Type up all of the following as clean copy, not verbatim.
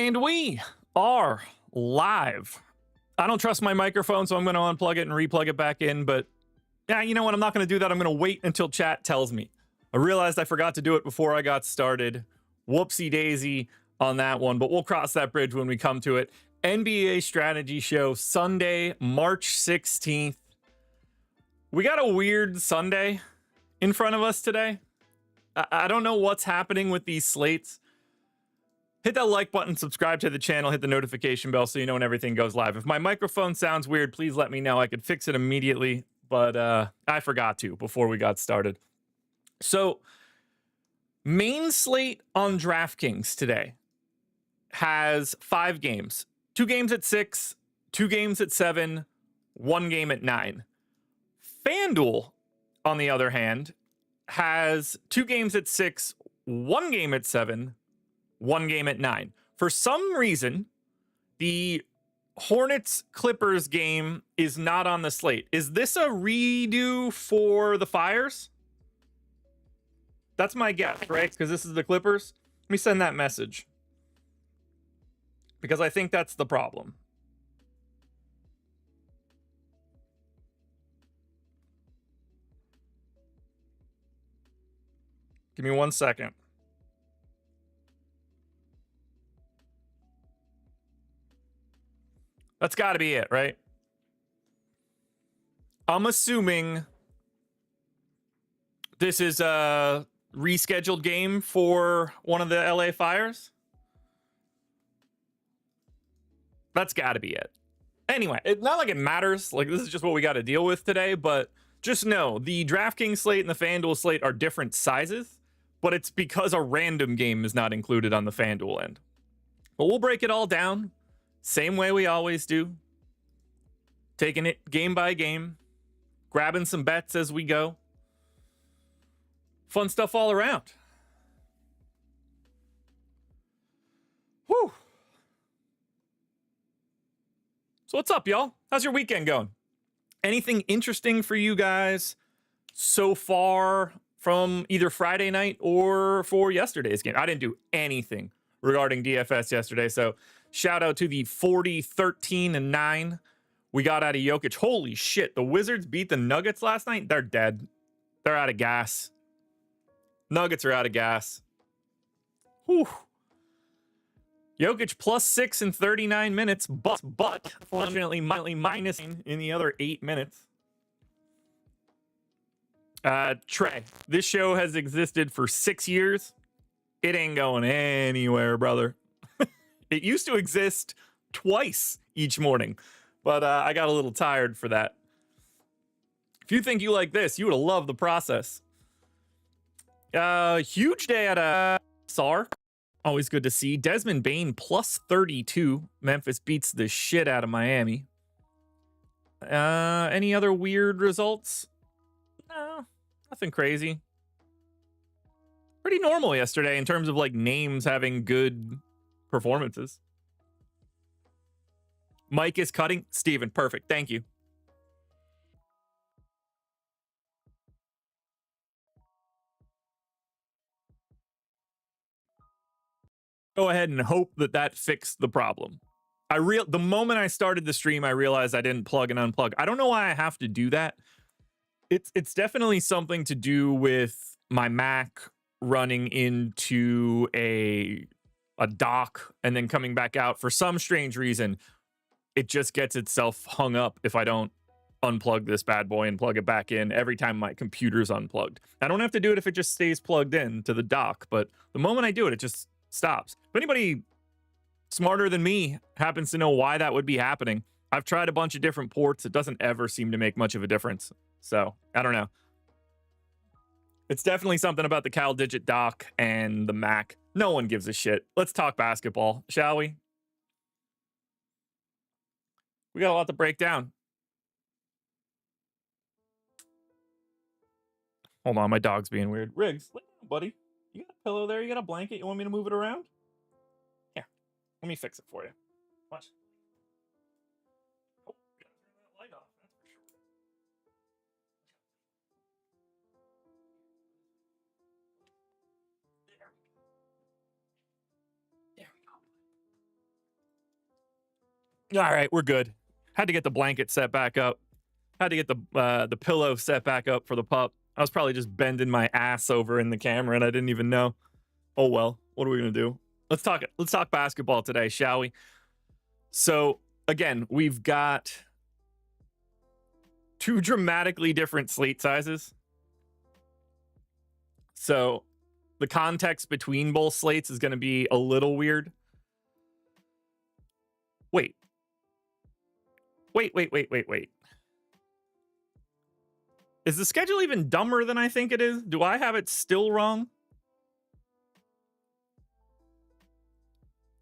And we are live. I don't trust my microphone, so I'm going to unplug it and replug it back in. But yeah, you know what? I'm not going to do that. I'm going to wait until chat tells me. I realized I forgot to do it before I got started. Whoopsie daisy on that one, but we'll cross that bridge when we come to it. NBA Strategy Show, Sunday, March 16th. We got a weird Sunday in front of us today. I don't know what's happening with these slates. Hit that like button, subscribe to the channel, hit the notification bell so you know when everything goes live. If my microphone sounds weird, please let me know. I could fix it immediately, but I forgot to before we got started. So, main slate on DraftKings today has 5 games. 2 games at 6, 2 games at 7, 1 game at 9. FanDuel, on the other hand, has 2 games at 6, 1 game at 7, 1 game at 9. For some reason, the Hornets Clippers game is not on the slate. Is this a redo for the Fires? That's my guess, right? Because this is the Clippers. Let me send that message, because I think that's the problem. Give me 1 second. That's got to be it, right? I'm assuming this is a rescheduled game for one of the LA Fires. That's got to be it. Anyway, it's not like it matters. Like, this is just what we got to deal with today. But just know the DraftKings slate and the FanDuel slate are different sizes, but it's because a random game is not included on the FanDuel end. But we'll break it all down, same way we always do. Taking it game by game, grabbing some bets as we go. Fun stuff all around. Whew. So what's up, y'all? How's your weekend going? Anything interesting for you guys so far from either Friday night or for yesterday's game? I didn't do anything regarding DFS yesterday, so shout out to the 40-13-9 we got out of Jokic. Holy shit, the Wizards beat the Nuggets last night? They're dead. They're out of gas. Nuggets are out of gas. Whew. Jokic +6 in 39 minutes, but fortunately minus in the other 8 minutes. Trey, this show has existed for 6 years. It ain't going anywhere, brother. It used to exist twice each morning, but I got a little tired for that. If you think you like this, you would have loved the process. Huge day at SAR. Always good to see. Desmond Bane +32. Memphis beats the shit out of Miami. Any other weird results? No, nothing crazy. Pretty normal yesterday in terms of like names having good performances. Mike is cutting. Steven, perfect. Thank you. Go ahead and hope that fixed the problem. The moment I started the stream, I realized I didn't plug and unplug. I don't know why I have to do that. It's definitely something to do with my Mac running into a dock and then coming back out. For some strange reason, it just gets itself hung up if I don't unplug this bad boy and plug it back in every time my computer's unplugged. I don't have to do it if it just stays plugged in to the dock, but the moment I do it, it just stops. If anybody smarter than me happens to know why that would be happening, I've tried a bunch of different ports. It doesn't ever seem to make much of a difference. So I don't know. It's definitely something about the Cal Digit dock and the Mac. No one gives a shit. Let's talk basketball, shall we? We got a lot to break down. Hold on, my dog's being weird. Riggs, buddy. You got a pillow there? You got a blanket? You want me to move it around? Yeah. Let me fix it for you. Watch. Oh, you gotta turn that light off. That's for sure. There we go. There we go. All right, we're good. Had to get the blanket set back up. Had to get the pillow set back up for the pup. I was probably just bending my ass over in the camera and I didn't even know. Oh well, what are we gonna do? Let's talk basketball today, shall we? So again, we've got two dramatically different slate sizes. So the context between both slates is going to be a little weird. Wait. Is the schedule even dumber than I think it is? Do I have it still wrong?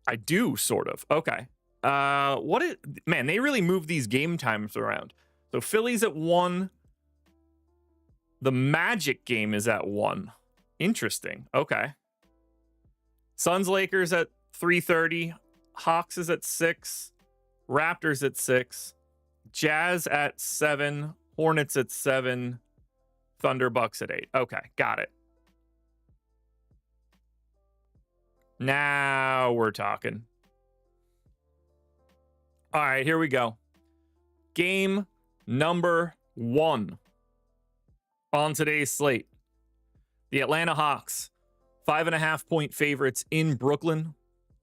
I do, sort of. Okay. Man, they really move these game times around. So Philly's at 1. The Magic game is at 1. Interesting. Okay. Suns Lakers at 3:30. Hawks is at 6. Raptors at 6. Jazz at 7. Hornets at 7. Thunder Bucks at 8. Okay, got it. Now we're talking. All right, here we go. Game number 1 on today's slate. The Atlanta Hawks, 5.5-point favorites in Brooklyn,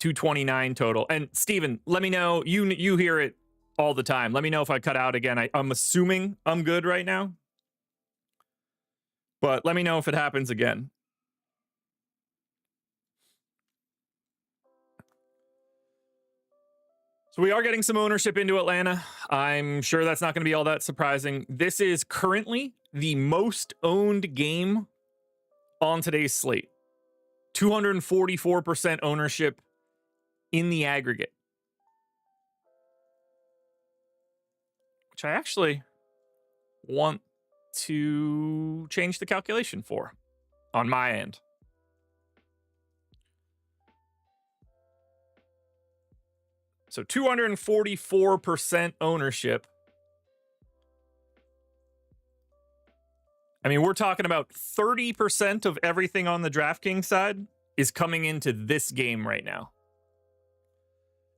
229 total. And Steven, let me know, you hear it all the time. Let me know if I cut out again. I'm assuming I'm good right now, but let me know if it happens again. So we are getting some ownership into Atlanta. I'm sure that's not going to be all that surprising. This is currently the most owned game on today's slate. 244% ownership in the aggregate, which I actually want to change the calculation for on my end. So 244% ownership. I mean, we're talking about 30% of everything on the DraftKings side is coming into this game right now.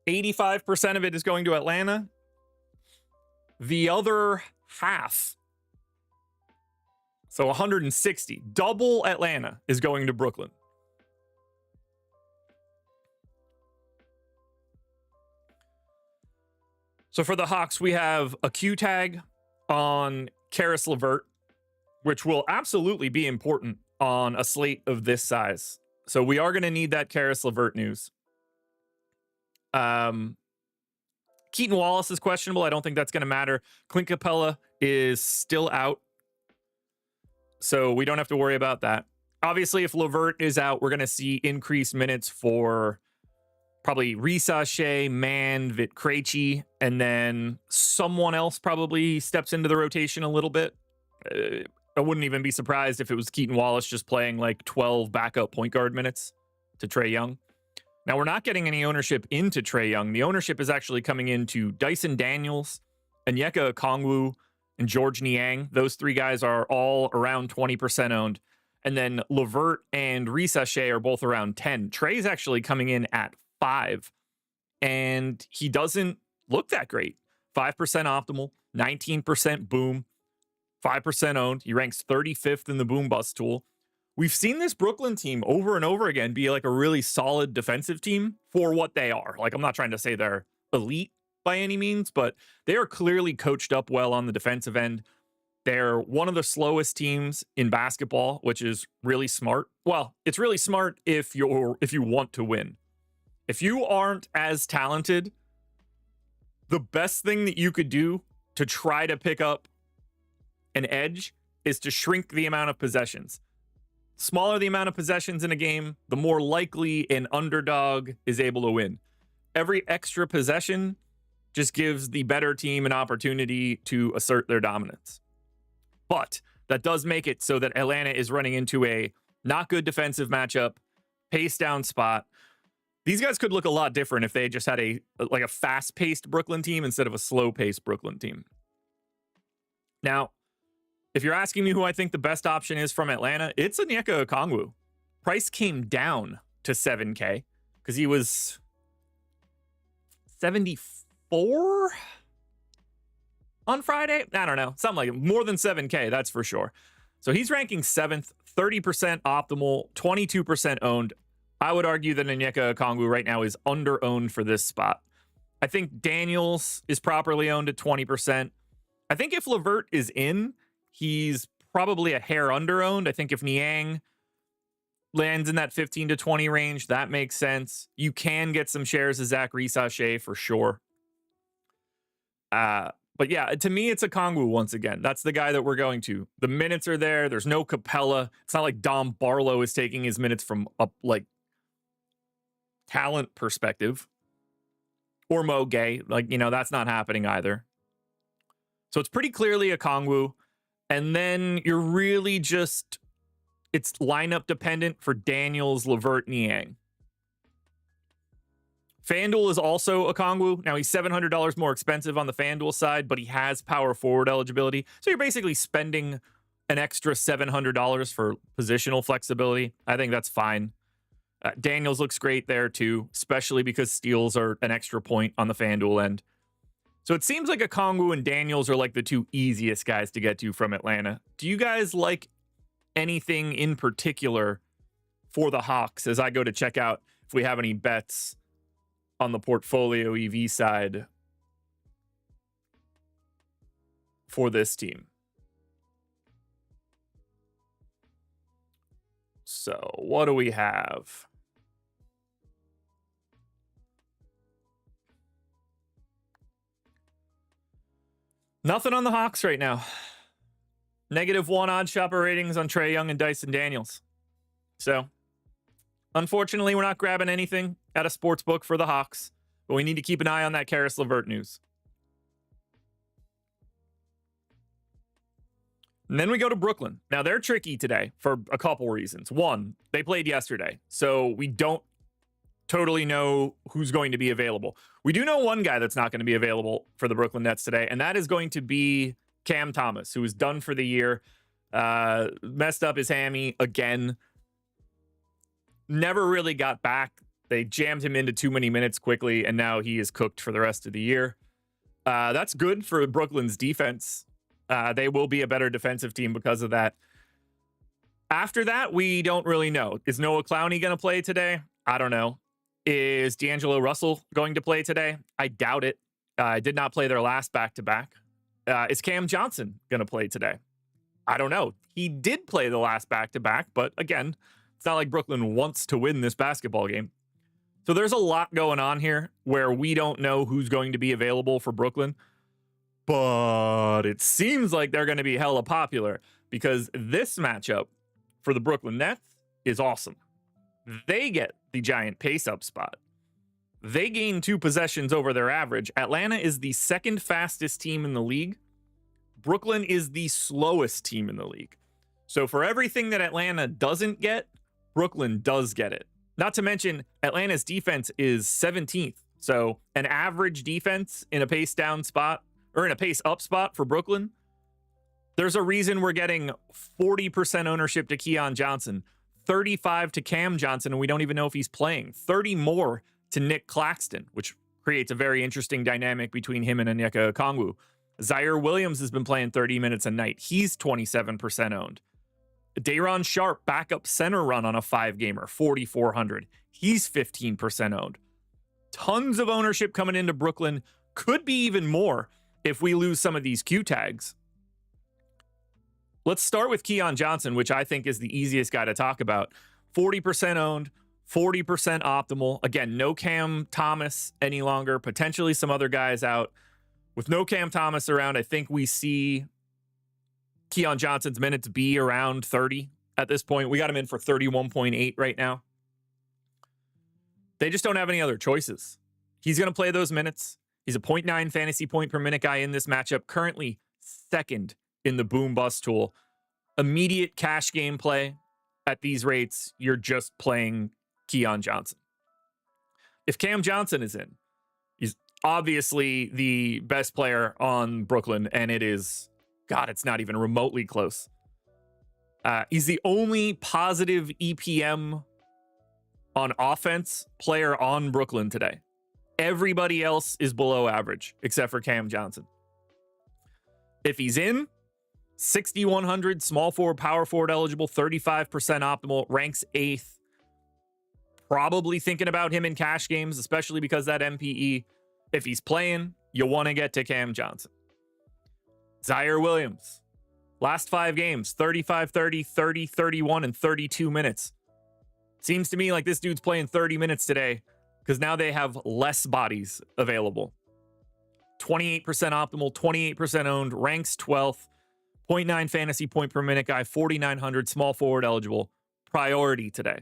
85% of it is going to Atlanta. The other half, so 160, double Atlanta, is going to Brooklyn. So for the Hawks, we have a Q tag on Karis LeVert, which will absolutely be important on a slate of this size. So we are going to need that Karis LeVert news. Keaton Wallace is questionable. I don't think that's going to matter. Clint Capella is still out, so we don't have to worry about that. Obviously, if LeVert is out, we're going to see increased minutes for probably Risashe, Mann, Vit Krejci, and then someone else probably steps into the rotation a little bit. I wouldn't even be surprised if it was Keaton Wallace just playing like 12 backup point guard minutes to Trae Young. Now, we're not getting any ownership into Trae Young. The ownership is actually coming into Dyson Daniels, Onyeka Okongwu, and George Niang. Those three guys are all around 20% owned. And then LeVert and Risashe are both around 10. Trae's actually coming in at 5, and he doesn't look that great. 5% optimal, 19% boom, 5% owned. He ranks 35th in the boom bust tool. We've seen this Brooklyn team over and over again be like a really solid defensive team for what they are. Like, I'm not trying to say they're elite by any means, but they are clearly coached up well on the defensive end. They're one of the slowest teams in basketball, which is really smart. Well, it's really smart if you want to win. If you aren't as talented, the best thing that you could do to try to pick up an edge is to shrink the amount of possessions. Smaller the amount of possessions in a game, the more likely an underdog is able to win. Every extra possession just gives the better team an opportunity to assert their dominance. But that does make it so that Atlanta is running into a not good defensive matchup, pace down spot. These guys could look a lot different if they just had a fast-paced Brooklyn team instead of a slow-paced Brooklyn team. Now, if you're asking me who I think the best option is from Atlanta, it's Onyeka Okongwu. Price came down to $7K because he was 74 on Friday. I don't know, something like it. More than 7K, that's for sure. So he's ranking 7th, 30% optimal, 22% owned. I would argue that Onyeka Okongwu right now is under-owned for this spot. I think Daniels is properly owned at 20%. I think if LeVert is in, he's probably a hair under-owned. I think if Niang lands in that 15 to 20 range, that makes sense. You can get some shares of Zach Risachet for sure. But yeah, to me, it's Okongwu once again. That's the guy that we're going to. The minutes are there. There's no Capella. It's not like Dom Barlow is taking his minutes from up like talent perspective. Or Mo Gay. Like, you know, that's not happening either. So it's pretty clearly Okongwu. And then you're really just, it's lineup dependent for Daniels, LeVert, Niang. FanDuel is also Okongwu. Now, he's $700 more expensive on the FanDuel side, but he has power forward eligibility. So you're basically spending an extra $700 for positional flexibility. I think that's fine. Daniels looks great there, too, especially because steals are an extra point on the FanDuel end. So it seems like Okongwu and Daniels are like the two easiest guys to get to from Atlanta. Do you guys like anything in particular for the Hawks as I go to check out if we have any bets on the portfolio EV side for this team? So what do we have? Nothing on the Hawks right now. -1 OddsShopper ratings on Trae Young and Dyson Daniels. So unfortunately, we're not grabbing anything at a sportsbook for the Hawks, but we need to keep an eye on that Karis LeVert news. And then we go to Brooklyn. Now, they're tricky today for a couple reasons. One, they played yesterday, so we don't totally know who's going to be available. We do know one guy that's not going to be available for the Brooklyn Nets today, and that is going to be Cam Thomas, who is done for the year. Messed up his hammy again. Never really got back. They jammed him into too many minutes quickly, and now he is cooked for the rest of the year. That's good for Brooklyn's defense. They will be a better defensive team because of that. After that, we don't really know. Is Noah Clowney going to play today? I don't know. Is D'Angelo Russell going to play today? I doubt it. Did not play their last back-to-back. Is Cam Johnson going to play today? I don't know. He did play the last back-to-back, but again, it's not like Brooklyn wants to win this basketball game. So there's a lot going on here where we don't know who's going to be available for Brooklyn. But it seems like they're going to be hella popular because this matchup for the Brooklyn Nets is awesome. They get the giant pace-up spot. They gain 2 possessions over their average. Atlanta is the second fastest team in the league. Brooklyn is the slowest team in the league. So for everything that Atlanta doesn't get, Brooklyn does get it. Not to mention, Atlanta's defense is 17th. So an average defense in a pace-down spot, or in a pace-up spot for Brooklyn, there's a reason we're getting 40% ownership to Keon Johnson, 35 to Cam Johnson, and we don't even know if he's playing, 30 more to Nick Claxton, which creates a very interesting dynamic between him and Onyeka Okongwu. Zaire Williams has been playing 30 minutes a night. He's 27% owned. Day'Ron Sharp, backup center run on a 5-gamer, 4,400. He's 15% owned. Tons of ownership coming into Brooklyn. Could be even more if we lose some of these Q tags. Let's start with Keon Johnson, which I think is the easiest guy to talk about. 40% owned, 40% optimal. Again, no Cam Thomas any longer. Potentially some other guys out. With no Cam Thomas around, I think we see Keon Johnson's minutes be around 30 at this point. We got him in for 31.8 right now. They just don't have any other choices. He's going to play those minutes. He's a 0.9 fantasy point per minute guy in this matchup. Currently second in the boom bust tool. Immediate cash game play at these rates. You're just playing Keon Johnson. If Cam Johnson is in, he's obviously the best player on Brooklyn, and it is, God, it's not even remotely close. He's the only positive EPM on offense player on Brooklyn today. Everybody else is below average except for Cam Johnson. If he's in, 6,100, small forward, power forward eligible, 35% optimal, ranks 8th. Probably thinking about him in cash games, especially because that MPE. If he's playing, you want to get to Cam Johnson. Zaire Williams, last 5 games, 35, 30, 30, 31, and 32 minutes. Seems to me like this dude's playing 30 minutes today because now they have less bodies available. 28% optimal, 28% owned, ranks 12th, 0.9 fantasy point per minute guy, 4,900, small forward eligible, priority today.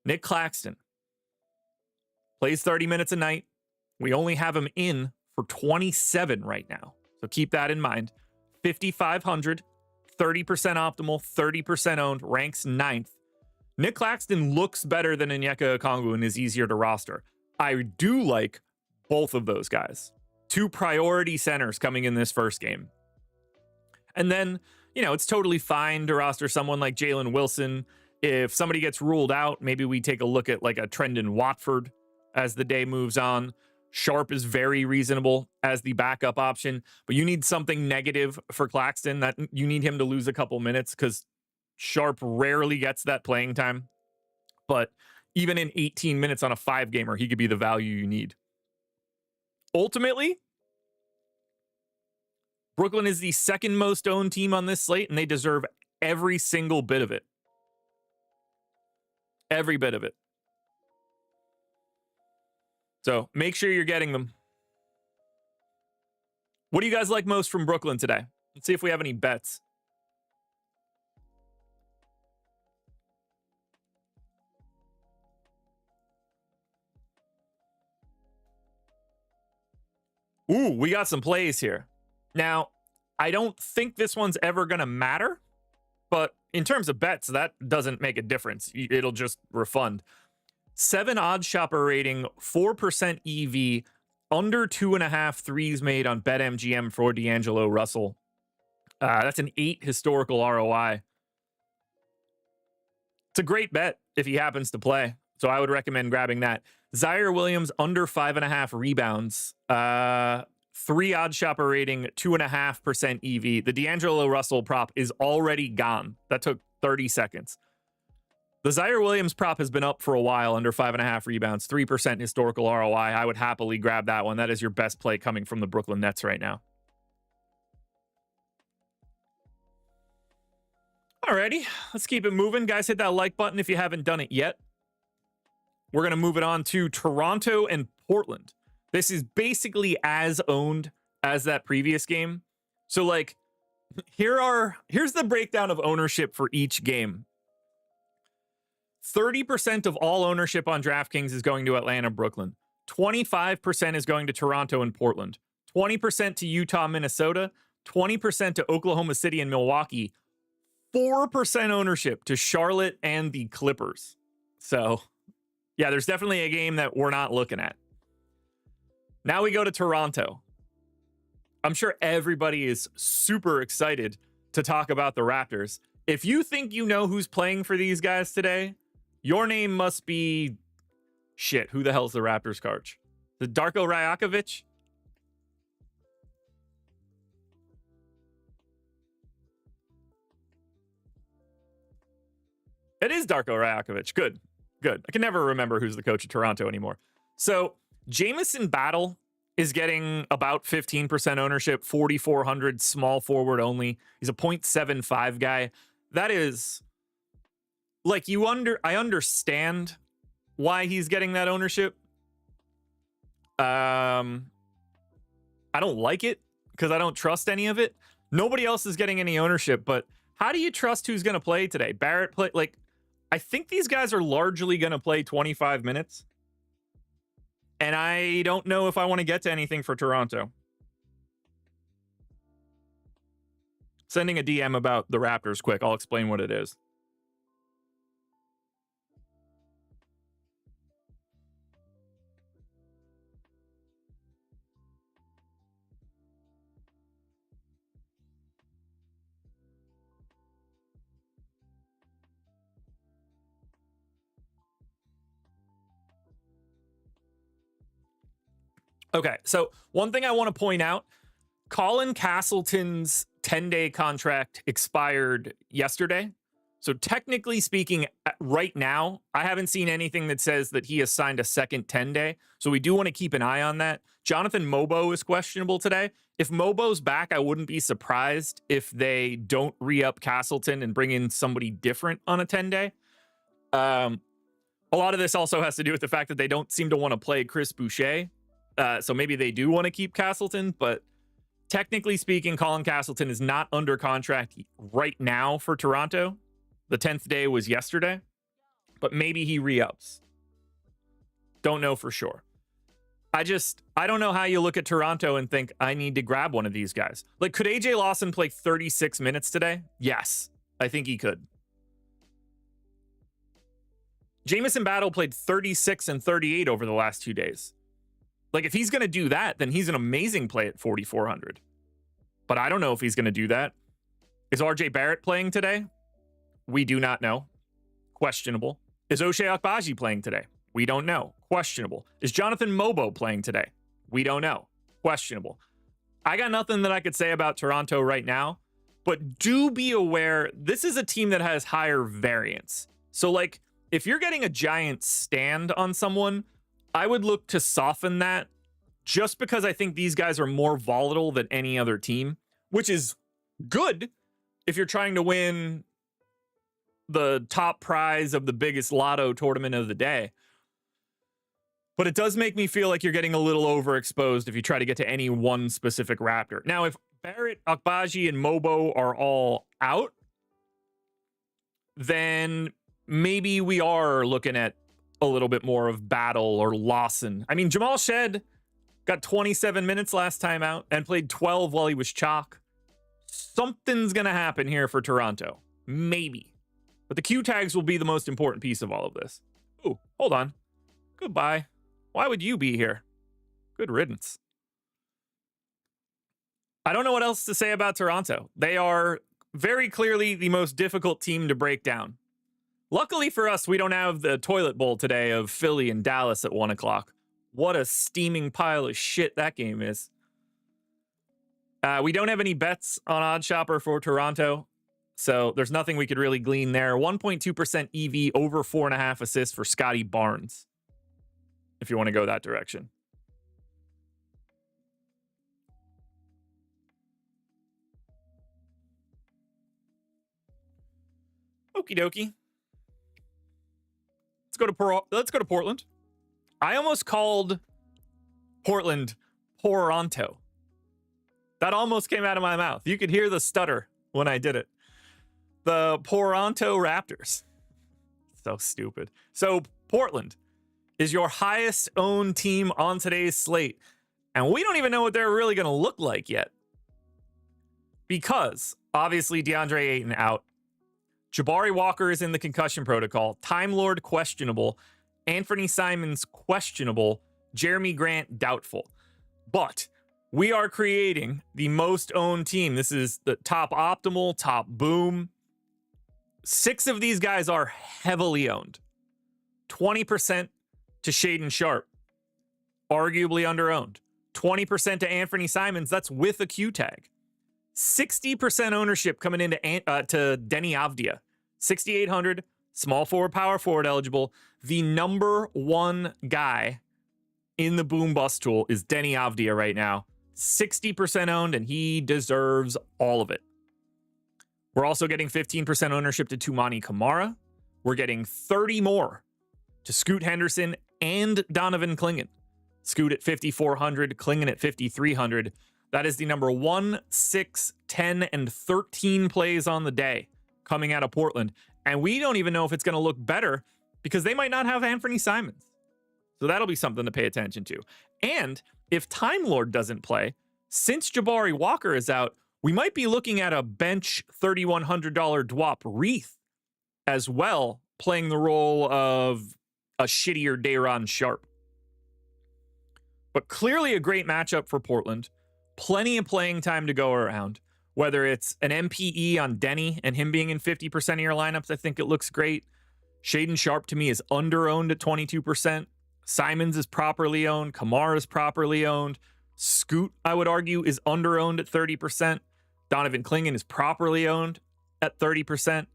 Nick Claxton plays 30 minutes a night. We only have him in for 27 right now. So keep that in mind. 5,500, 30% optimal, 30% owned, ranks 9th. Nick Claxton looks better than Onyeka Okongwu and is easier to roster. I do like both of those guys. 2 priority centers coming in this first game. And then, it's totally fine to roster someone like Jalen Wilson. If somebody gets ruled out, maybe we take a look at like a Trendon Watford as the day moves on. Sharp is very reasonable as the backup option, but you need something negative for Claxton. That you need him to lose a couple minutes because Sharp rarely gets that playing time. But even in 18 minutes on a 5-gamer, he could be the value you need. Ultimately, Brooklyn is the second most owned team on this slate, and they deserve every single bit of it. Every bit of it. So make sure you're getting them. What do you guys like most from Brooklyn today? Let's see if we have any bets. Ooh, we got some plays here. Now, I don't think this one's ever going to matter, but in terms of bets, that doesn't make a difference. It'll just refund. 7 OddsShopper rating, 4% EV, under 2.5 threes made on BetMGM for D'Angelo Russell. That's an 8 historical ROI. It's a great bet if he happens to play. So I would recommend grabbing that. Zaire Williams, under 5.5 rebounds. 3 OddsShopper rating, 2.5% EV. The D'Angelo Russell prop is already gone. That took 30 seconds. The Zaire Williams prop has been up for a while, under 5.5 rebounds, 3% historical ROI. I would happily grab that one. That is your best play coming from the Brooklyn Nets right now. Alrighty, let's keep it moving. Guys, hit that like button if you haven't done it yet. We're going to move it on to Toronto and Portland. This is basically as owned as that previous game. So, like, here's the breakdown of ownership for each game. 30% of all ownership on DraftKings is going to Atlanta, Brooklyn. 25% is going to Toronto and Portland. 20% to Utah, Minnesota. 20% to Oklahoma City and Milwaukee. 4% ownership to Charlotte and the Clippers. So, yeah, there's definitely a game that we're not looking at. Now we go to Toronto. I'm sure everybody is super excited to talk about the Raptors. If you think you know who's playing for these guys today, your name must be... Shit, who the hell's the Raptors coach? The Darko Rajakovic? It is Darko Rajakovic. Good. I can never remember who's the coach of Toronto anymore. So, Jamison Battle is getting about 15% ownership, 4,400, small forward only. He's a 0.75 guy. That is... Like, I understand why he's getting that ownership. I don't like it because I don't trust any of it. Nobody else is getting any ownership, but how do you trust who's going to play today? Barrett play, like, I think these guys are largely going to play 25 minutes. And I don't know if I want to get to anything for Toronto. Sending a DM about the Raptors quick. I'll explain what it is. Okay, so one thing I want to point out, Colin Castleton's 10-day contract expired yesterday. So technically speaking, right now, I haven't seen anything that says that he has signed a second 10-day. So we do want to keep an eye on that. Jonathan Mobo is questionable today. If Mobo's back, I wouldn't be surprised if they don't re-up Castleton and bring in somebody different on a 10-day. A lot of this also has to do with the fact that they don't seem to want to play Chris Boucher. So maybe they do want to keep Castleton, but technically speaking, Colin Castleton is not under contract right now for Toronto. The 10th day was yesterday, but maybe he re-ups. Don't know for sure. I don't know how you look at Toronto and think, I need to grab one of these guys. Like, could AJ Lawson play 36 minutes today? Yes, I think he could. Jamison Battle played 36 and 38 over the last 2 days. Like, if he's going to do that, then he's an amazing play at 4,400. But I don't know if he's going to do that. Is RJ Barrett playing today? We do not know. Questionable. Is Ochai Agbaji playing today? We don't know. Questionable. Is Jonathan Mobo playing today? We don't know. Questionable. I got nothing that I could say about Toronto right now, but do be aware this is a team that has higher variance. So, like, if you're getting a giant stand on someone, I would look to soften that just because I think these guys are more volatile than any other team, which is good if you're trying to win the top prize of the biggest lotto tournament of the day. But it does make me feel like you're getting a little overexposed if you try to get to any one specific Raptor. Now, if Barrett, Agbaji, and Mobo are all out, then maybe we are looking at a little bit more of Battle or Lawson. I mean, Jamal Shed got 27 minutes last time out and played 12 while he was chalk. Something's going to happen here for Toronto. Maybe. But the Q tags will be the most important piece of all of this. Ooh, hold on. Goodbye. Why would you be here? Good riddance. I don't know what else to say about Toronto. They are very clearly the most difficult team to break down. Luckily for us, we don't have the toilet bowl today of Philly and Dallas at 1 o'clock. What a steaming pile of shit that game is. We don't have any bets on OddsShopper for Toronto, so there's nothing we could really glean there. 1.2% EV over 4.5 assists for Scotty Barnes, if you want to go that direction. Okie dokie. Let's go to Portland. I almost called Portland Poronto. That almost came out of my mouth. You could hear the stutter when I did it. The Poronto Raptors. So stupid. So Portland is your highest owned team on today's slate. And we don't even know what they're really going to look like yet. Because obviously DeAndre Ayton out. Jabari Walker is in the concussion protocol. Time Lord questionable. Anthony Simons questionable. Jeremy Grant doubtful. But we are creating the most owned team. This is the top optimal, top boom. 6 of these guys are heavily owned. 20% to Shaden Sharp. Arguably underowned. 20% to Anthony Simons. That's with a Q tag. 60% ownership coming into to Denny Avdia. 6,800, small forward, power forward eligible. The number one guy in the boom bust tool is Denny Avdia right now. 60% owned, and he deserves all of it. We're also getting 15% ownership to Tumani Kamara. We're getting 30 more to Scoot Henderson and Donovan Clingan. Scoot at 5,400, Clingan at 5,300. That is the number 1, 6, 10, and 13 plays on the day coming out of Portland. And we don't even know if it's going to look better because they might not have Anthony Simons. So that'll be something to pay attention to. And if Time Lord doesn't play, since Jabari Walker is out, we might be looking at a bench $3,100 Dwop Reith as well, playing the role of a shittier Day'Ron Sharp. But clearly a great matchup for Portland. Plenty of playing time to go around. Whether it's an MPE on Denny and him being in 50% of your lineups, I think it looks great. Shaden Sharp to me is underowned at 22%. Simons is properly owned. Kamara is properly owned. Scoot, I would argue, is under-owned at 30%. Donovan Clingan is properly owned at 30%.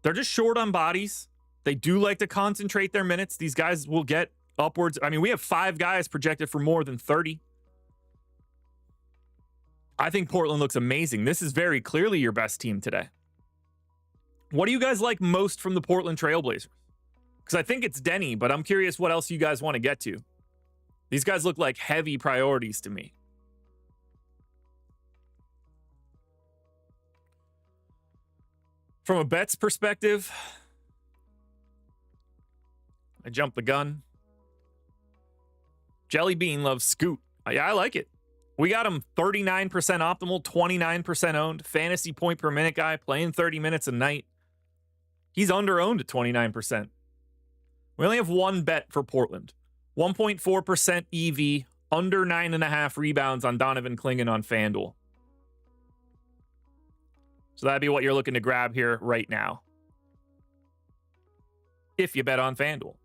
They're just short on bodies. They do like to concentrate their minutes. These guys will get upwards. I mean, we have 5 guys projected for more than 30. I think Portland looks amazing. This is very clearly your best team today. What do you guys like most from the Portland Trailblazers? Because I think it's Denny, but I'm curious what else you guys want to get to. These guys look like heavy priorities to me. From a bets perspective, I jumped the gun. Jelly Bean loves Scoot. Yeah, I like it. We got him 39% optimal, 29% owned, fantasy point per minute guy, playing 30 minutes a night. He's under-owned at 29%. We only have one bet for Portland. 1.4% EV, under 9.5 rebounds on Donovan Clingan on FanDuel. So that'd be what you're looking to grab here right now, if you bet on FanDuel.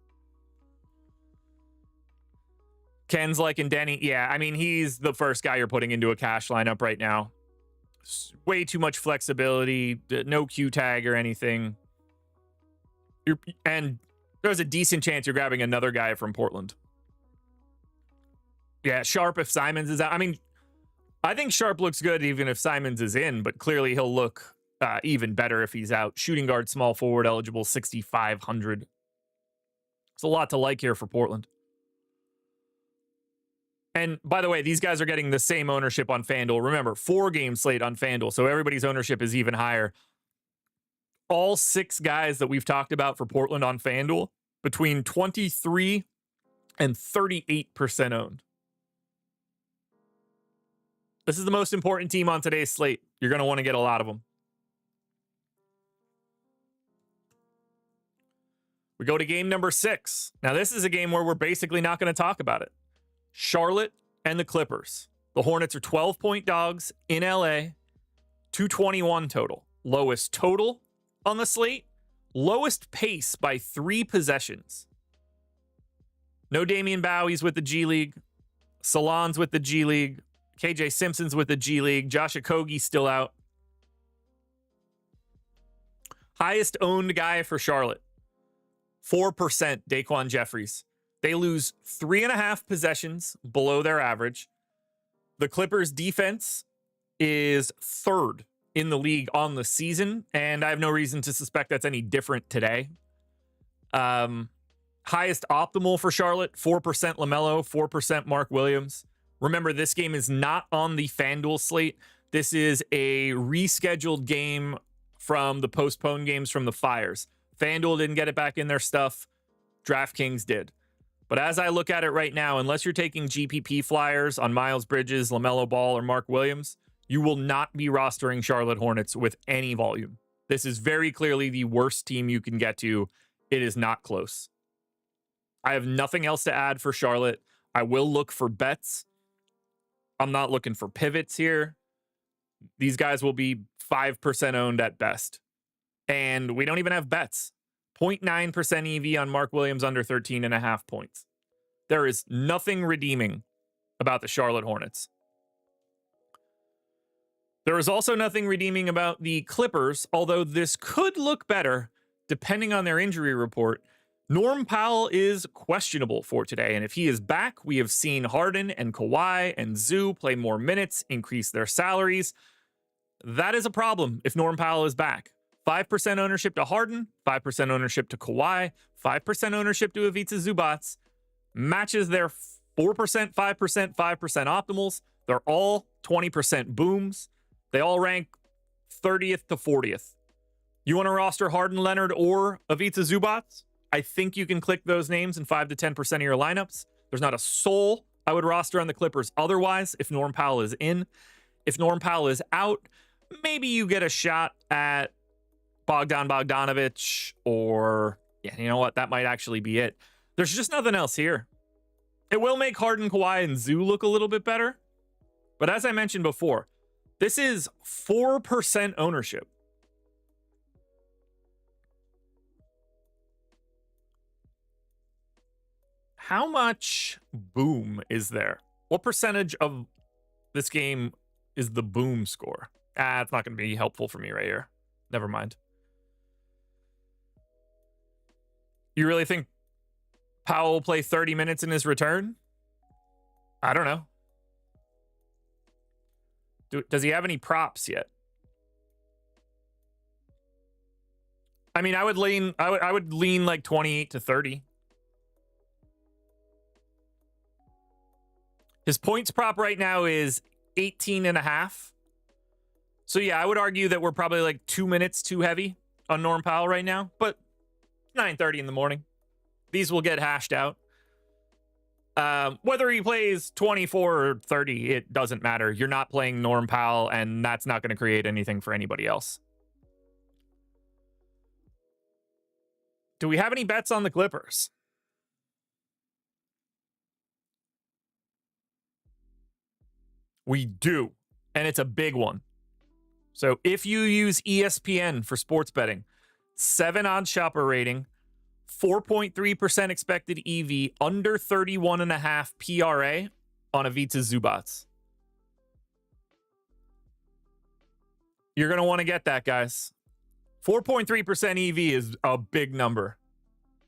Ken's liking Denny. Yeah, I mean, he's the first guy you're putting into a cash lineup right now. Way too much flexibility, no Q tag or anything. And there's a decent chance you're grabbing another guy from Portland. Yeah, Sharp if Simons is out. I mean, I think Sharp looks good even if Simons is in, but clearly he'll look even better if he's out. Shooting guard, small forward eligible, 6,500. It's a lot to like here for Portland. And by the way, these guys are getting the same ownership on FanDuel. Remember, 4-game slate on FanDuel, so everybody's ownership is even higher. All 6 guys that we've talked about for Portland on FanDuel, between 23 and 38% owned. This is the most important team on today's slate. You're going to want to get a lot of them. We go to game number 6. Now, this is a game where we're basically not going to talk about it. Charlotte and the Clippers. The Hornets are 12-point dogs in LA. 221 total. Lowest total on the slate. Lowest pace by 3 possessions. No Damian Bowie's with the G League. Salon's with the G League. KJ Simpson's with the G League. Josh Okogie's still out. Highest owned guy for Charlotte. 4%, Daquan Jeffries. They lose 3.5 possessions below their average. The Clippers' defense is 3rd in the league on the season, and I have no reason to suspect that's any different today. Highest optimal for Charlotte, 4% LaMelo, 4% Mark Williams. Remember, this game is not on the FanDuel slate. This is a rescheduled game from the postponed games from the Fires. FanDuel didn't get it back in their stuff. DraftKings did. But as I look at it right now, unless you're taking GPP flyers on Miles Bridges, LaMelo Ball, or Mark Williams, you will not be rostering Charlotte Hornets with any volume. This is very clearly the worst team you can get to. It is not close. I have nothing else to add for Charlotte. I will look for bets. I'm not looking for pivots here. These guys will be 5% owned at best. And we don't even have bets. 0.9% EV on Mark Williams under 13.5 points. There is nothing redeeming about the Charlotte Hornets. There is also nothing redeeming about the Clippers, although this could look better depending on their injury report. Norm Powell is questionable for today, and if he is back, we have seen Harden and Kawhi and Zoo play more minutes, increase their salaries. That is a problem if Norm Powell is back. 5% ownership to Harden, 5% ownership to Kawhi, 5% ownership to Ivica Zubac. Matches their 4%, 5%, 5% optimals. They're all 20% booms. They all rank 30th to 40th. You want to roster Harden, Leonard, or Ivica Zubac? I think you can click those names in 5 to 10% of your lineups. There's not a soul I would roster on the Clippers otherwise if Norm Powell is in. If Norm Powell is out, maybe you get a shot at Bogdanovich, or, yeah, you know what? That might actually be it. There's just nothing else here. It will make Harden, Kawhi, and Zoo look a little bit better. But as I mentioned before, this is 4% ownership. How much boom is there? What percentage of this game is the boom score? It's not going to be helpful for me right here. Never mind. You really think Powell will play 30 minutes in his return? I don't know. Does he have any props yet? I mean, I would lean like 28 to 30. His points prop right now is 18.5. So yeah, I would argue that we're probably like 2 minutes too heavy on Norm Powell right now, but 9:30 in the morning. These will get hashed out. Whether he plays 24 or 30, it doesn't matter. You're not playing Norm Powell, and that's not going to create anything for anybody else. Do we have any bets on the Clippers? We do, and it's a big one. So if you use ESPN for sports betting, 7 OddsShopper rating, 4.3% expected EV, under 31.5 PRA on Ivica Zubac. You're going to want to get that, guys. 4.3% EV is a big number.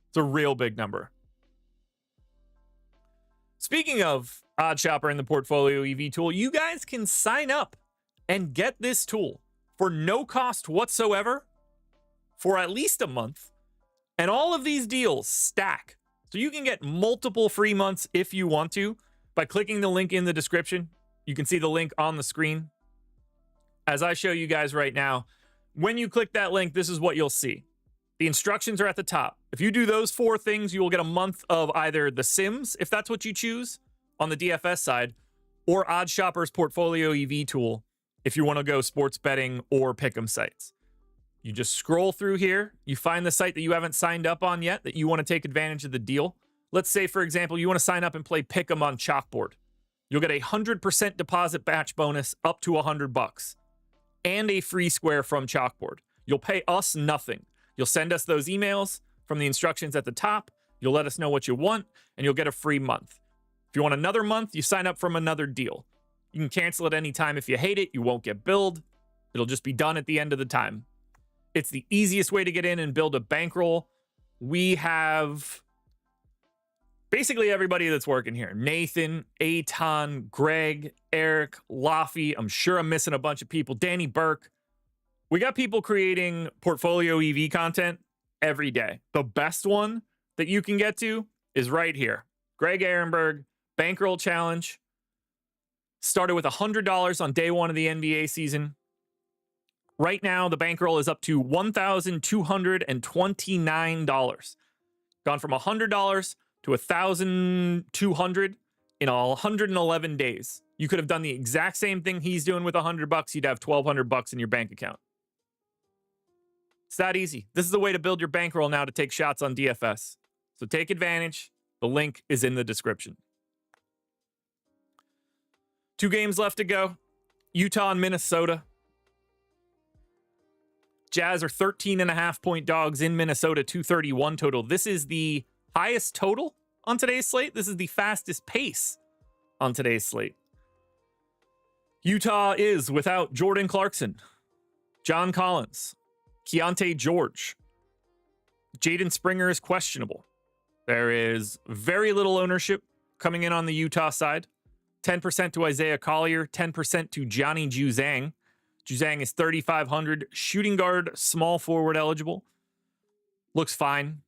It's a real big number. Speaking of OddsShopper and the Portfolio EV tool, you guys can sign up and get this tool for no cost whatsoever for at least a month. And all of these deals stack. So you can get multiple free months if you want to by clicking the link in the description. You can see the link on the screen. As I show you guys right now, when you click that link, this is what you'll see. The instructions are at the top. If you do those 4 things, you will get a month of either the Sims, if that's what you choose, on the DFS side, or OddsShopper's Portfolio EV tool, if you want to go sports betting or pick'em sites. You just scroll through here. You find the site that you haven't signed up on yet that you want to take advantage of the deal. Let's say, for example, you want to sign up and play pick'em on Chalkboard. You'll get a 100% deposit batch bonus up to $100 and a free square from Chalkboard. You'll pay us nothing. You'll send us those emails from the instructions at the top. You'll let us know what you want, and you'll get a free month. If you want another month, you sign up from another deal. You can cancel at any time if you hate it. You won't get billed. It'll just be done at the end of the time. It's the easiest way to get in and build a bankroll. We have basically everybody that's working here. Nathan, Aton, Greg, Eric, Laffy. I'm sure I'm missing a bunch of people. Danny Burke. We got people creating Portfolio EV content every day. The best one that you can get to is right here. Greg Ehrenberg, Bankroll Challenge. Started with $100 on day 1 of the NBA season. Right now, the bankroll is up to $1,229. Gone from $100 to $1,200 in 111 days. You could have done the exact same thing he's doing with $100. You'd have $1,200 in your bank account. It's that easy. This is the way to build your bankroll now to take shots on DFS. So take advantage. The link is in the description. 2 games left to go. Utah and Minnesota. Jazz are 13.5-point dogs in Minnesota, 231 total. This is the highest total on today's slate. This is the fastest pace on today's slate. Utah is without Jordan Clarkson, John Collins, Keontae George. Jaden Springer is questionable. There is very little ownership coming in on the Utah side. 10% to Isaiah Collier, 10% to Johnny Juzang. Juzang is 3,500. Shooting guard, small forward eligible. Looks fine.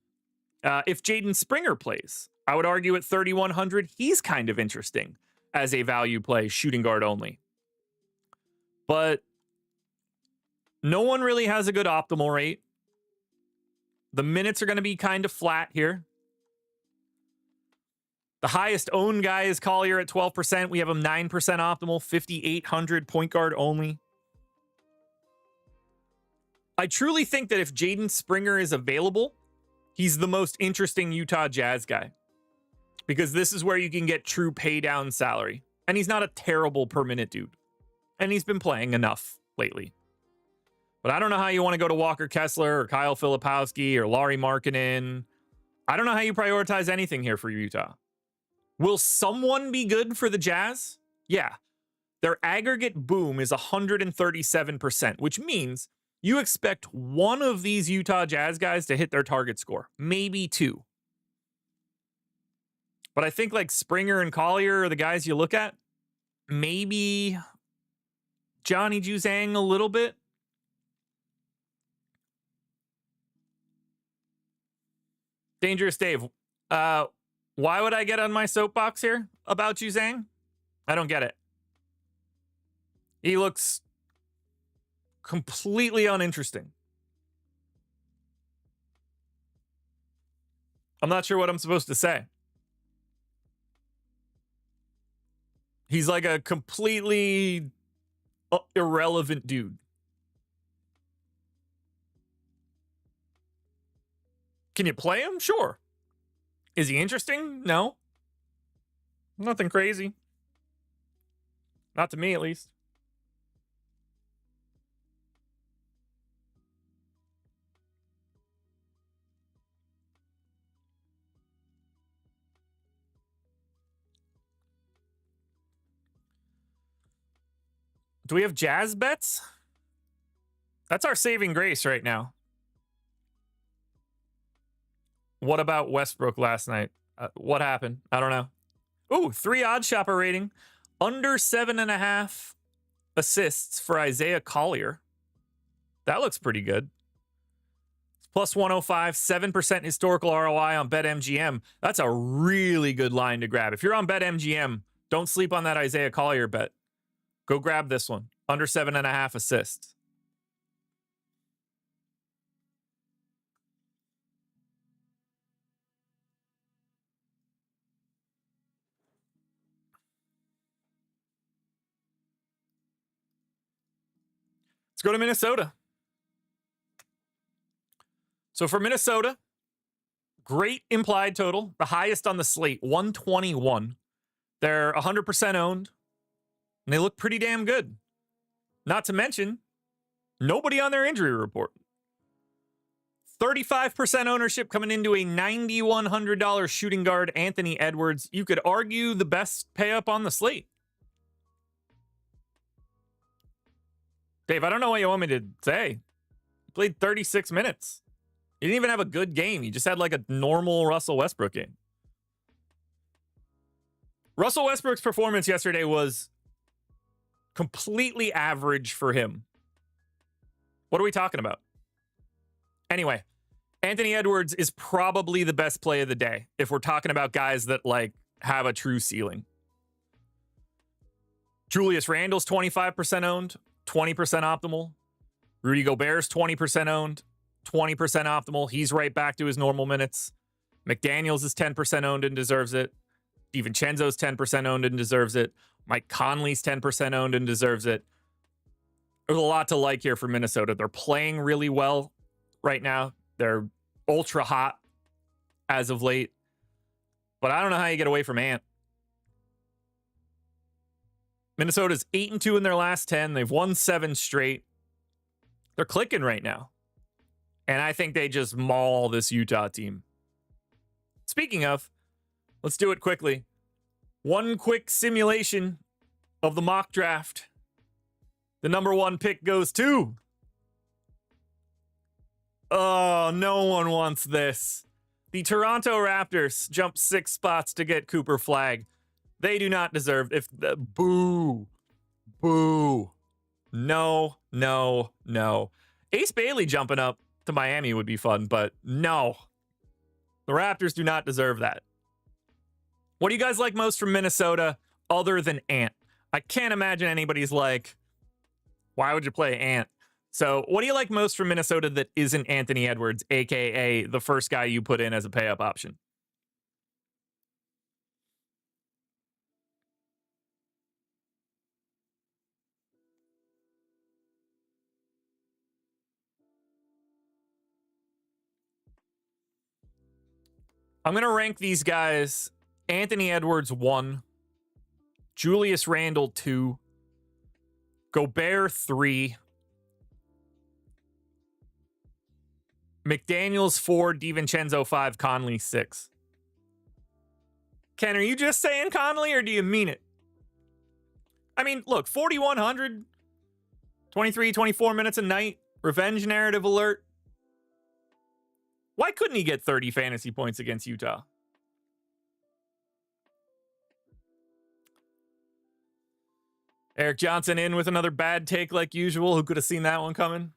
If Jaden Springer plays, I would argue at 3,100, he's kind of interesting as a value play, shooting guard only. But no one really has a good optimal rate. The minutes are going to be kind of flat here. The highest owned guy is Collier at 12%. We have him 9% optimal, 5,800 point guard only. I truly think that if Jaden Springer is available, he's the most interesting Utah Jazz guy. Because this is where you can get true pay down salary. And he's not a terrible per minute dude. And he's been playing enough lately. But I don't know how you want to go to Walker Kessler or Kyle Filipowski or Lauri Markkanen. I don't know how you prioritize anything here for Utah. Will someone be good for the Jazz? Yeah. Their aggregate boom is 137%, which means you expect one of these Utah Jazz guys to hit their target score, maybe two. But I think like Springer and Collier are the guys you look at. Maybe Johnny Juzang a little bit. Dangerous Dave. Why would I get on my soapbox here about Juzang? I don't get it. He looks completely uninteresting. I'm not sure what I'm supposed to say. He's like a completely irrelevant dude. Can you play him? Sure. Is he interesting? No. Nothing crazy. Not to me, at least. Do we have Jazz bets? That's our saving grace right now. What about Westbrook last night? What happened? I don't know. Ooh, 3 OddsShopper rating. Under 7.5 assists for Isaiah Collier. That looks pretty good. Plus 105, 7% historical ROI on BetMGM. That's a really good line to grab. If you're on BetMGM, don't sleep on that Isaiah Collier bet. Go grab this one. Under 7.5 assists. Let's go to Minnesota. So for Minnesota, great implied total, the highest on the slate, 121. They're 100% owned, and they look pretty damn good. Not to mention, nobody on their injury report. 35% ownership coming into a $9,100 shooting guard, Anthony Edwards. You could argue the best pay up on the slate. Dave, I don't know what you want me to say. He played 36 minutes. He didn't even have a good game. He just had like a normal Russell Westbrook game. Russell Westbrook's performance yesterday was completely average for him. What are we talking about? Anyway, Anthony Edwards is probably the best play of the day if we're talking about guys that like have a true ceiling. Julius Randle's 25% owned, 20% optimal. Rudy Gobert's 20% owned, 20% optimal. He's right back to his normal minutes. McDaniels is 10% owned and deserves it. DiVincenzo's 10% owned and deserves it. Mike Conley's 10% owned and deserves it. There's a lot to like here for Minnesota. They're playing really well right now. They're ultra hot as of late. But I don't know how you get away from Ant. Minnesota's 8-2 in their last 10. They've won 7 straight. They're clicking right now. And I think they just maul this Utah team. Speaking of, let's do it quickly. One quick simulation of the mock draft. The number 1 pick goes to... Oh, no one wants this. The Toronto Raptors jump 6 spots to get Cooper Flagg. They do not deserve... Boo. Boo. No, no, no. Ace Bailey jumping up to Miami would be fun, but no. The Raptors do not deserve that. What do you guys like most from Minnesota other than Ant? I can't imagine anybody's like, why would you play Ant? So what do you like most from Minnesota that isn't Anthony Edwards, a.k.a. the first guy you put in as a pay-up option? I'm going to rank these guys. Anthony Edwards 1, Julius Randle 2, Gobert 3, McDaniels 4, DiVincenzo 5, Conley 6. Ken, are you just saying Conley or do you mean it? I mean, look, 4,100, 23, 24 minutes a night, revenge narrative alert. Why couldn't he get 30 fantasy points against Utah? Eric Johnson in with another bad take like usual. Who could have seen that one coming?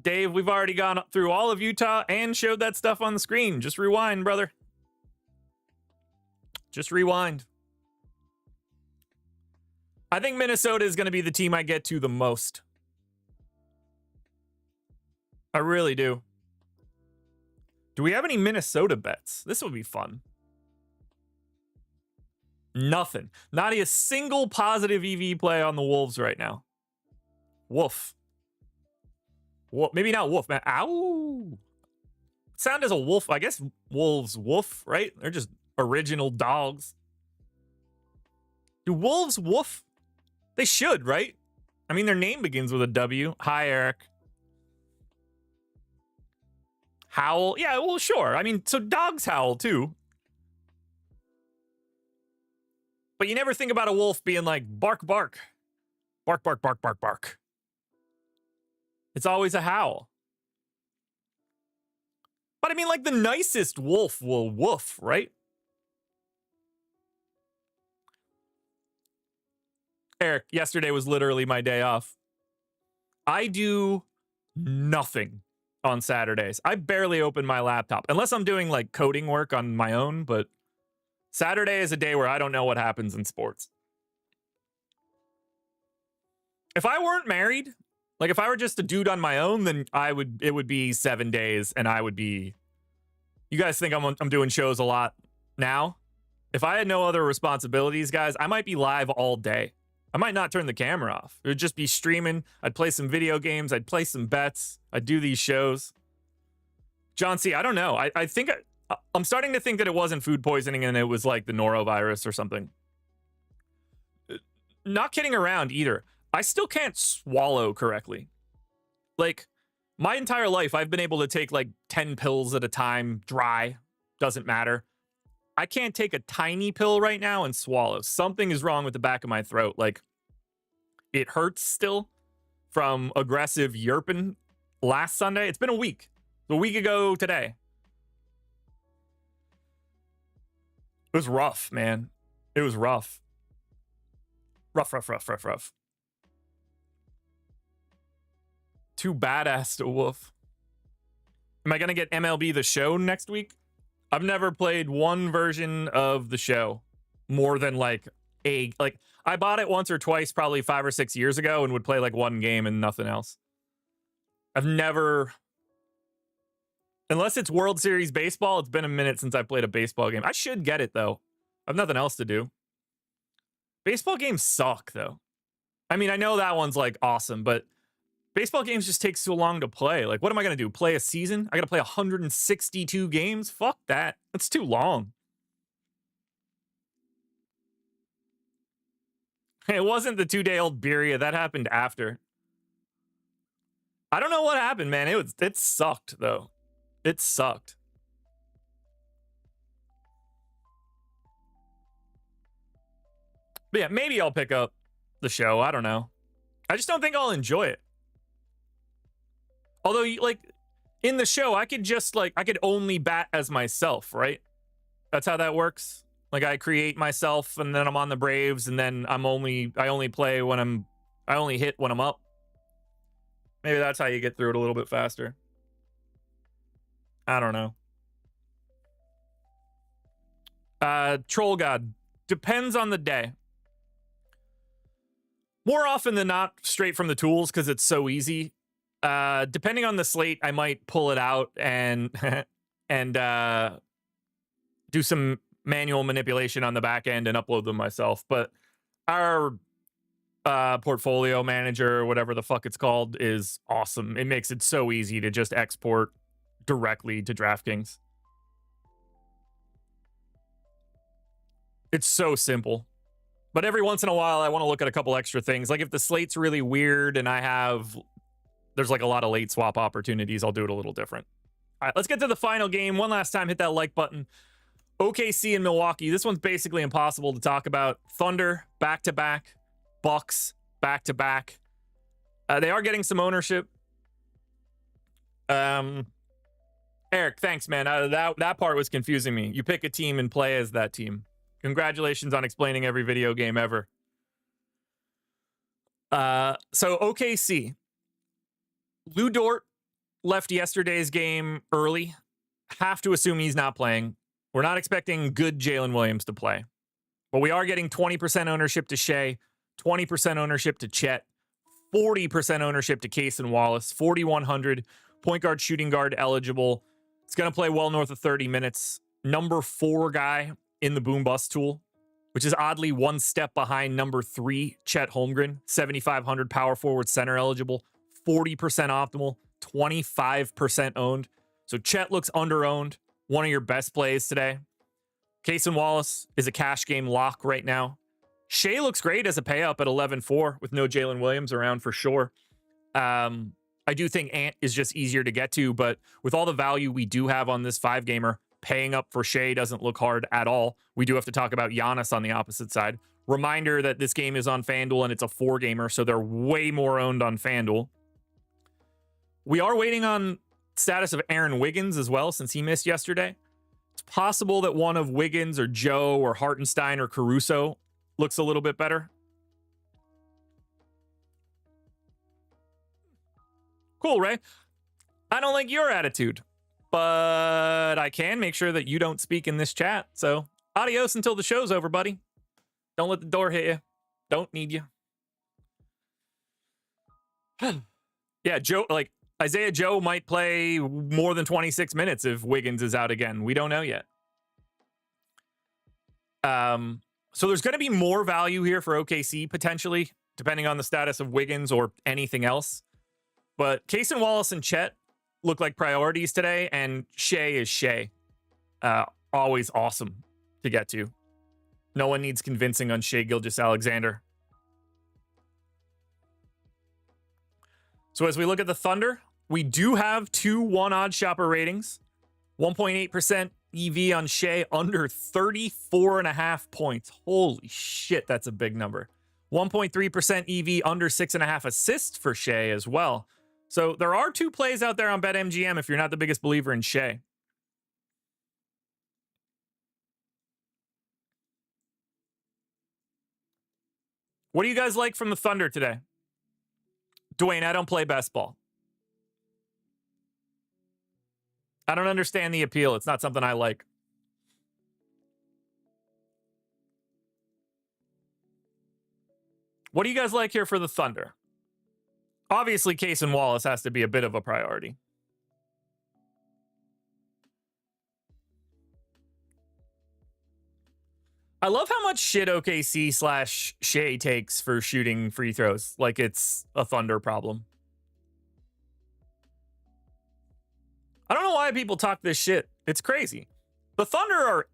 Dave, we've already gone through all of Utah and showed that stuff on the screen. Just rewind, brother. Just rewind. I think Minnesota is going to be the team I get to the most. I really do. Do we have any Minnesota bets? This would be fun. Nothing. Not a single positive EV play on the Wolves right now. Woof. Wolf. Maybe not wolf, man. Ow. Sound as a wolf. I guess wolves woof, right? They're just original dogs. Do wolves woof? They should, right? I mean, their name begins with a W. Hi, Eric. Howl. Yeah, well, sure. I mean, so dogs howl too. But you never think about a wolf being like, bark, bark. Bark, bark, bark, bark, bark. It's always a howl. But I mean, like the nicest wolf will woof, right? Eric, yesterday was literally my day off. I do nothing on Saturdays. I barely open my laptop unless I'm doing like coding work on my own, but Saturday is a day where I don't know what happens in sports. If I weren't married, like if I were just a dude on my own, then it would be 7 days and I would be, you guys think I'm doing shows a lot now? If I had no other responsibilities, guys, I might be live all day. I might not turn the camera off. It would just be streaming. I'd play some video games. I'd play some bets. I'd do these shows. John C., I don't know. I think I'm starting to think that it wasn't food poisoning and it was like the norovirus or something. Not kidding around either. I still can't swallow correctly. Like, my entire life, I've been able to take like 10 pills at a time, dry, doesn't matter. I can't take a tiny pill right now and swallow. Something is wrong with the back of my throat. Like, it hurts still from aggressive yerping last Sunday. It's been a week. A week ago today. It was rough, man. It was rough. Rough. Too badass to woof. Am I going to get MLB The Show next week? I've never played one version of the show more than like I bought it once or twice, probably 5 or 6 years ago, and would play like one game and nothing else. I've never, unless it's World Series baseball, it's been a minute since I played a baseball game. I should get it though. I have nothing else to do. Baseball games suck though. I mean, I know that one's like awesome, but baseball games just take so long to play. Like, what am I going to do? Play a season? I got to play 162 games? Fuck that. That's too long. It wasn't the 2-day-old Beria. That happened after. I don't know what happened, man. It sucked, though. It sucked. But yeah, maybe I'll pick up the show. I don't know. I just don't think I'll enjoy it. Although, like, in the show, I could only bat as myself, right? That's how that works. Like, I create myself, and then I'm on the Braves, and then I only play when I only hit when I'm up. Maybe that's how you get through it a little bit faster. I don't know. Troll God. Depends on the day. More often than not, straight from the tools, because it's so easy. Depending on the slate, I might pull it out and do some manual manipulation on the back end and upload them myself. But our portfolio manager, whatever the fuck it's called, is awesome. It makes it so easy to just export directly to DraftKings. It's so simple. But every once in a while, I want to look at a couple extra things. Like if the slate's really weird and there's like a lot of late swap opportunities, I'll do it a little different. All right, let's get to the final game. One last time, hit that like button. OKC and Milwaukee. This one's basically impossible to talk about. Thunder, back-to-back. Bucks, back-to-back. They are getting some ownership. Eric, thanks, man. That part was confusing me. You pick a team and play as that team. Congratulations on explaining every video game ever. So OKC. Lou Dort left yesterday's game early. Have to assume he's not playing. We're not expecting good Jalen Williams to play. But we are getting 20% ownership to Shea, 20% ownership to Chet, 40% ownership to Case and Wallace, 4,100, point guard, shooting guard eligible. It's going to play well north of 30 minutes. Number 4 guy in the boom bust tool, which is oddly one step behind number 3, Chet Holmgren, 7,500 power forward center eligible, 40% optimal, 25% owned. So Chet looks under-owned. One of your best plays today. Case and Wallace is a cash game lock right now. Shea looks great as a pay up at 11-4 with no Jalen Williams around for sure. I do think Ant is just easier to get to, but with all the value we do have on this 5-gamer, paying up for Shea doesn't look hard at all. We do have to talk about Giannis on the opposite side. Reminder that this game is on FanDuel and it's a 4-gamer, so they're way more owned on FanDuel. We are waiting on status of Aaron Wiggins as well, since he missed yesterday. It's possible that one of Wiggins or Joe or Hartenstein or Caruso looks a little bit better. Cool, Ray. I don't like your attitude, but I can make sure that you don't speak in this chat. So adios until the show's over, buddy. Don't let the door hit you. Don't need you. Yeah, Joe, like Isaiah Joe might play more than 26 minutes if Wiggins is out again. We don't know yet. So there's going to be more value here for OKC potentially, depending on the status of Wiggins or anything else. But Case and Wallace and Chet look like priorities today, and Shea is Shea. Always awesome to get to. No one needs convincing on Shea Gilgeous-Alexander. So as we look at the Thunder, we do have 2 OddsShopper ratings. 1.8% EV on Shea, under 34.5 points. Holy shit, that's a big number. 1.3% EV, under 6.5 assists for Shea as well. So there are 2 plays out there on BetMGM if you're not the biggest believer in Shea. What do you guys like from the Thunder today? Dwayne, I don't play best ball. I don't understand the appeal. It's not something I like. What do you guys like here for the Thunder? Obviously, Case and Wallace has to be a bit of a priority. I love how much shit OKC / Shea takes for shooting free throws. Like it's a Thunder problem. I don't know why people talk this shit. It's crazy. The Thunder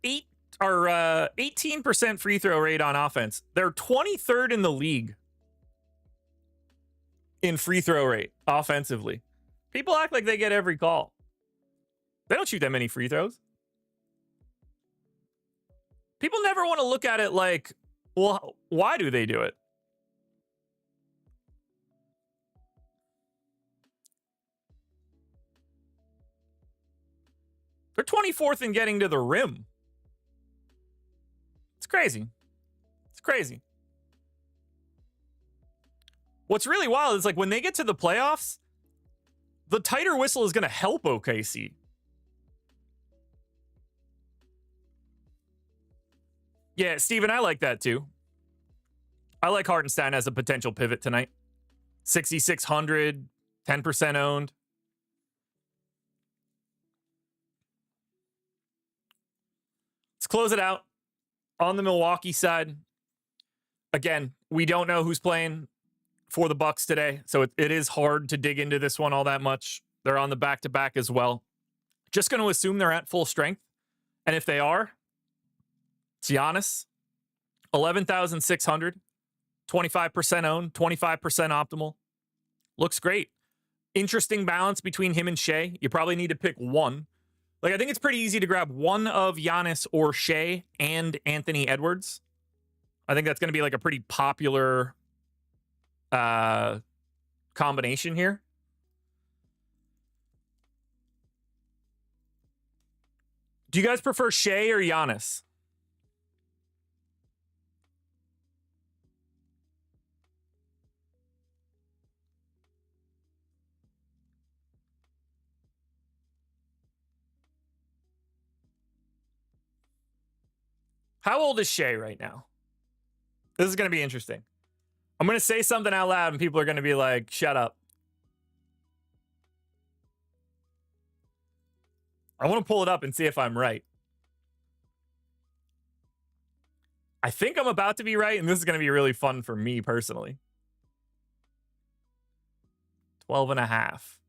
are 18% free throw rate on offense. They're 23rd in the league in free throw rate offensively. People act like they get every call. They don't shoot that many free throws. People never want to look at it like, well, why do they do it? They're 24th in getting to the rim. It's crazy. It's crazy. What's really wild is like when they get to the playoffs, the tighter whistle is going to help OKC. Yeah, Steven, I like that too. I like Hartenstein as a potential pivot tonight. 6,600, 10% owned. Let's close it out on the Milwaukee side. Again, we don't know who's playing for the Bucks today, so it is hard to dig into this one all that much. They're on the back-to-back as well. Just going to assume they're at full strength. And if they are, it's Giannis, 11,600, 25% owned, 25% optimal. Looks great. interesting balance between him and Shea. You probably need to pick one. Like, I think it's pretty easy to grab one of Giannis or Shea and Anthony Edwards. I think that's going to be like a pretty popular combination here. Do you guys prefer Shea or Giannis? How old is Shea right now? This is going to be interesting. I'm going to say something out loud and people are going to be like, shut up. I want to pull it up and see if I'm right. I think I'm about to be right, and this is going to be really fun for me personally. 12 and a half.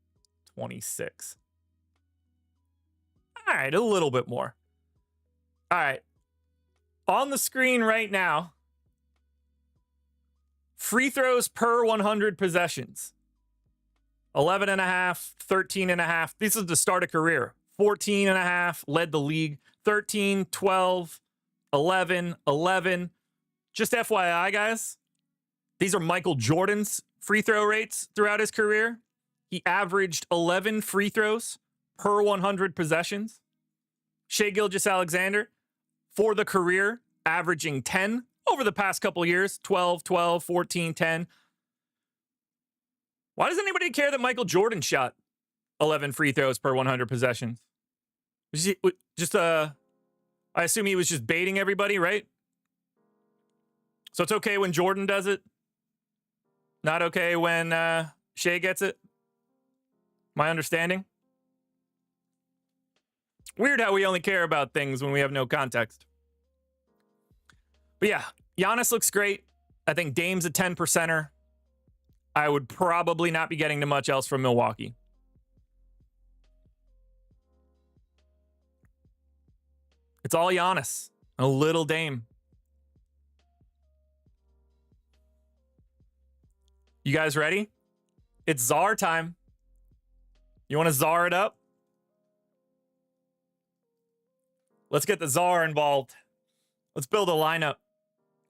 26. All right, a little bit more. All right. On the screen right now, free throws per 100 possessions. 11 and a half, 13 and a half. This is the start of career. 14 and a half, led the league. 13, 12, 11, 11. Just FYI, guys, these are Michael Jordan's free throw rates throughout his career. He averaged 11 free throws per 100 possessions. Shai Gilgeous-Alexander, for the career, averaging 10 over the past couple years. 12, 12, 14, 10. Why does anybody care that Michael Jordan shot 11 free throws per 100 possessions? I assume he was just baiting everybody, right? So it's okay when Jordan does it. Not okay when Shai gets it. My understanding. Weird how we only care about things when we have no context. But yeah, Giannis looks great. I think Dame's a 10%er. I would probably not be getting to much else from Milwaukee. It's all Giannis. A little Dame. You guys ready? It's czar time. You want to czar it up? Let's get the czar involved. Let's build a lineup.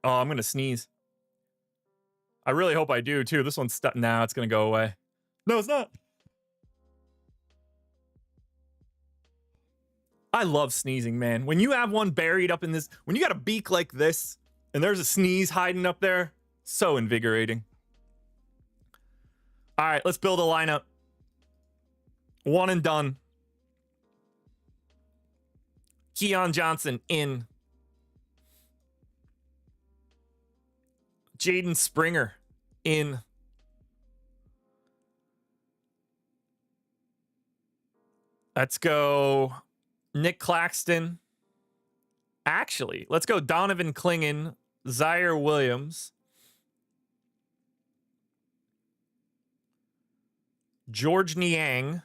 Oh, I'm going to sneeze. I really hope I do, too. This one's stuck. Now it's going to go away. No, it's not. I love sneezing, man. When you have one buried up in this, when you got a beak like this, and there's a sneeze hiding up there, so invigorating. All right, let's build a lineup. One and done. Keon Johnson in. Jaden Springer in. Let's go Nick Claxton. Actually, let's go Donovan Clingan, Zaire Williams, George Niang.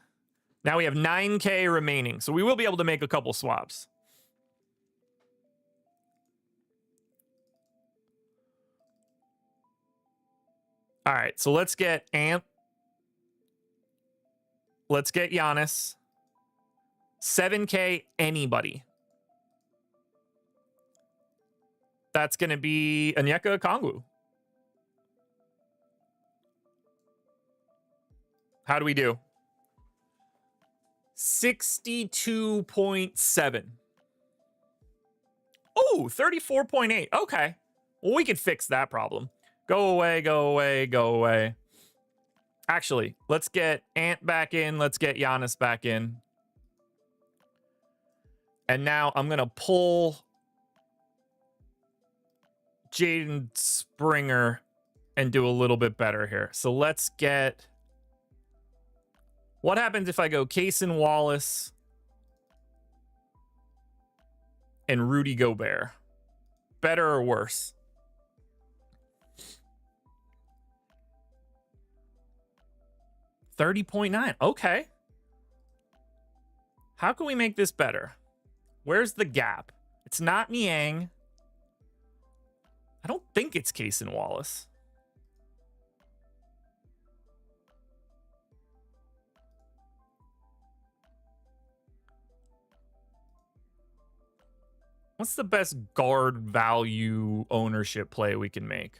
Now we have 9K remaining, so we will be able to make a couple swaps. All right, so let's get Ant. Let's get Giannis. 7K anybody. That's going to be Onyeka Okongwu. How do we do? 62.7. Oh, 34.8. Okay. Well, we could fix that problem. Go away, go away, go away. Actually, let's get Ant back in. Let's get Giannis back in. And now I'm going to pull Jaden Springer and do a little bit better here. So let's get... What happens if I go Cason Wallace and Rudy Gobert? Better or worse? $30.9. Okay. How can we make this better? Where's the gap? It's not Niang. I don't think it's Cason Wallace. What's the best guard value ownership play we can make?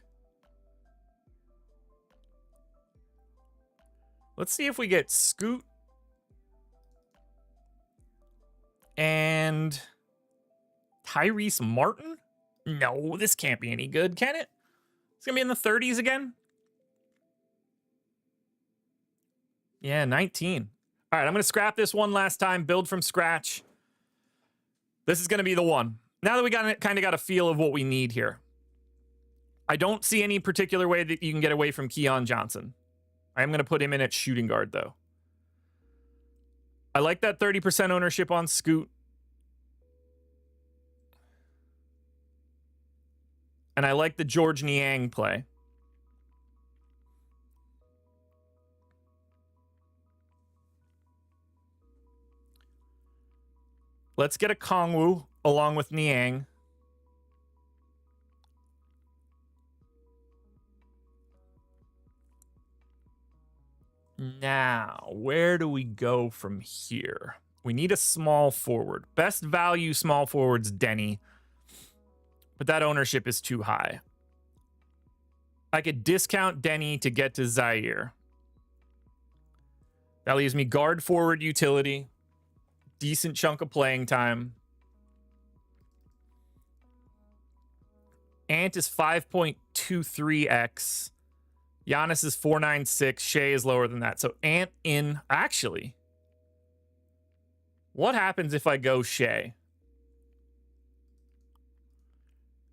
Let's see if we get Scoot and Tyrese Martin. No, this can't be any good, can it? It's going to be in the 30s again. Yeah, 19. All right, I'm going to scrap this one last time, build from scratch. This is going to be the one. Now that we kind of got a feel of what we need here. I don't see any particular way that you can get away from Keon Johnson. I am going to put him in at shooting guard, though. I like that 30% ownership on Scoot. And I like the George Niang play. Let's get a Kongwu along with Niang. Now, where do we go from here? We need a small forward. Best value small forward's Denny, but that ownership is too high. I could discount Denny to get to Zaire. That leaves me guard forward utility. Decent chunk of playing time. Ant is 5.23x. Giannis is 4.96. Shea is lower than that. So Ant in. Actually, what happens if I go Shea?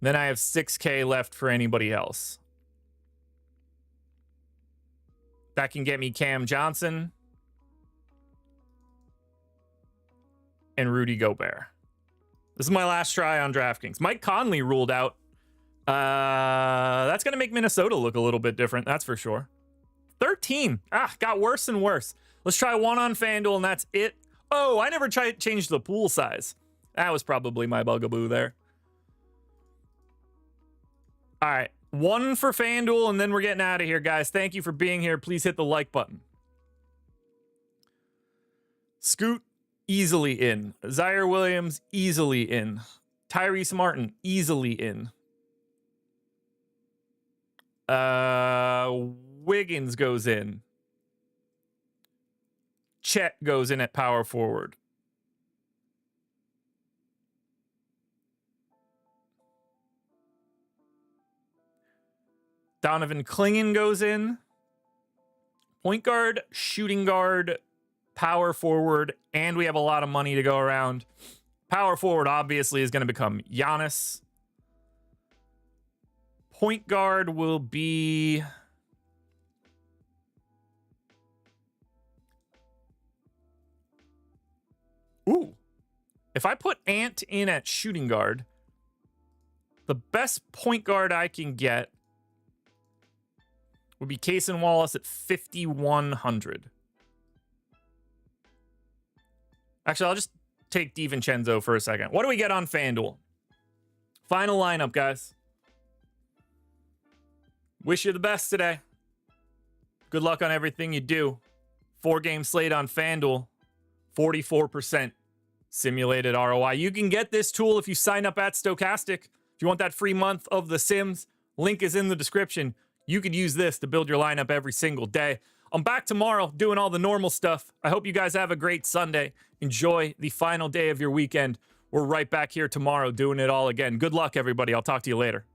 Then I have 6K left for anybody else. That can get me Cam Johnson and Rudy Gobert. This is my last try on DraftKings. Mike Conley ruled out. That's going to make Minnesota look a little bit different, that's for sure. 13. Got worse and worse. Let's try one on FanDuel, and that's it. Oh, I never changed the pool size. That was probably my bugaboo there. All right, one for FanDuel, and then we're getting out of here, guys. Thank you for being here. Please hit the like button. Scoot, easily in. Zaire Williams, easily in. Tyrese Martin, easily in. Wiggins goes in. Chet goes in at power forward. Donovan Clingan goes in. Point guard, shooting guard, power forward, and we have a lot of money to go around. Power forward obviously is going to become Giannis. Point guard will be if I put Ant in at shooting guard, the best point guard I can get would be Cason Wallace at 5,100. Actually, I'll just take DiVincenzo for a second. What do we get on FanDuel? Final lineup, guys. Wish you the best today. Good luck on everything you do. 4-game slate on FanDuel. 44% simulated ROI. You can get this tool if you sign up at Stokastic. If you want that free month of The Sims, link is in the description. You could use this to build your lineup every single day. I'm back tomorrow doing all the normal stuff. I hope you guys have a great Sunday. Enjoy the final day of your weekend. We're right back here tomorrow doing it all again. Good luck, everybody. I'll talk to you later.